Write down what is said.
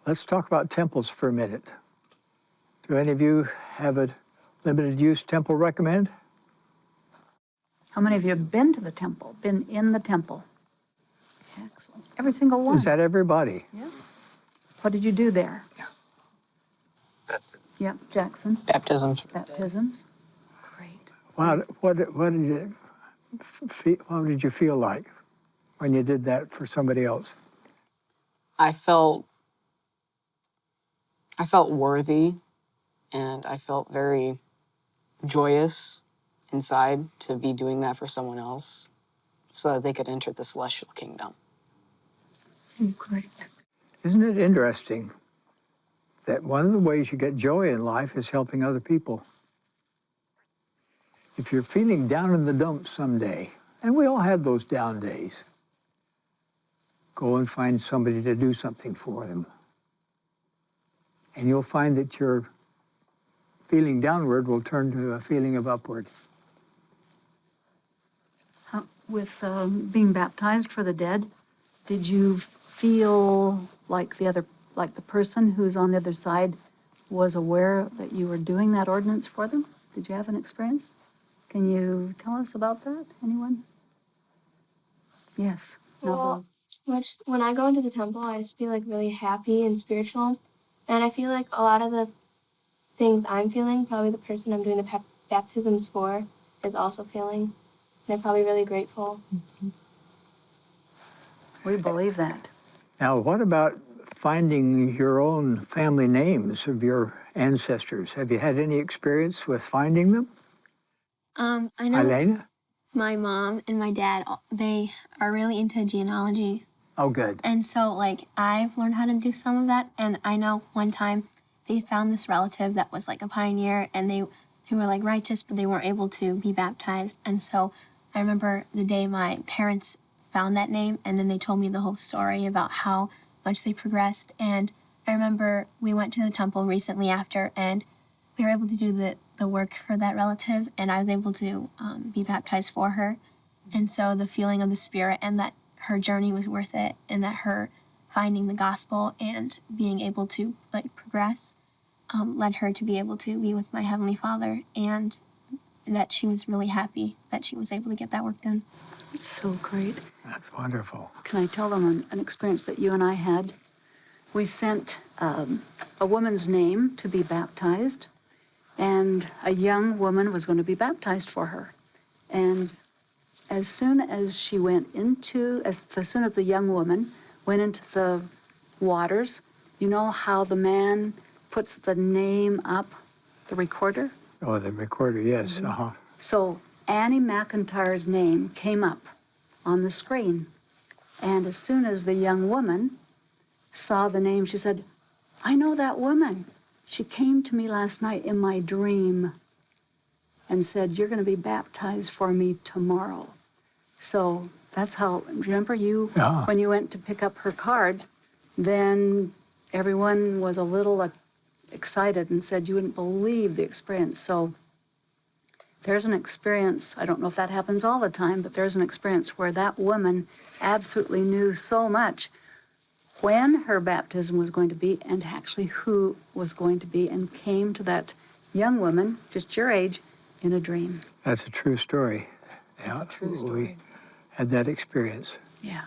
Let's talk about temples for a minute. Do any of you have a limited use temple recommend? How many of you have been to the temple, been in the temple? Excellent. Every single one. Is that everybody? Yeah. What did you do there? Yeah, Jackson. Baptisms. Baptisms. Great. Wow, what did you feel like when you did that for somebody else? I felt worthy, and I felt very joyous inside to be doing that for someone else so that they could enter the celestial kingdom. Great. Isn't it interesting that one of the ways you get joy in life is helping other people? If you're feeling down in the dumps someday, and we all have those down days, go and find somebody to do something for them. And you'll find that your feeling downward will turn to a feeling of upward. With being baptized for the dead, did you feel like the person who's on the other side was aware that you were doing that ordinance for them? Did you have an experience? Can you tell us about that? Anyone? Yes. Well, when I go into the temple, I just feel like really happy and spiritual. And I feel like a lot of the things I'm feeling, probably the person I'm doing the baptisms for is also feeling. They're probably really grateful. Mm-hmm. We believe that. Now, what about finding your own family names of your ancestors? Have you had any experience with finding them? I know Elena? my mom and my dad, they are really into genealogy. Oh, good. And so, like, I've learned how to do some of that. And I know one time they found this relative that was, like, a pioneer, and they were, like, righteous, but they weren't able to be baptized. And so I remember the day my parents found that name, and then they told me the whole story about how much they progressed. And I remember we went to the temple recently after, and we were able to do the work for that relative, and I was able to be baptized for her. And so the feeling of the Spirit and that her journey was worth it, and that her finding the gospel and being able to, like, progress led her to be able to be with my Heavenly Father, and that she was really happy that she was able to get that work done. It's so great. That's wonderful. Can I tell them an experience that you and I had? We sent a woman's name to be baptized, and a young woman was going to be baptized for her. And as soon as the young woman went into the waters, you know how the man puts the name up, the recorder? Oh, the recorder, yes. Mm-hmm. Uh-huh. So Annie McIntyre's name came up on the screen. And as soon as the young woman saw the name, she said, "I know that woman. She came to me last night in my dream and said, 'You're going to be baptized for me tomorrow.'" So that's how, remember when you went to pick up her card, then everyone was a little excited and said you wouldn't believe the experience. So there's an experience, I don't know if that happens all the time, but there's an experience where that woman absolutely knew so much when her baptism was going to be and actually who was going to be, and came to that young woman, just your age, in a dream. That's a true story. That's a true story. We had that experience. Yeah.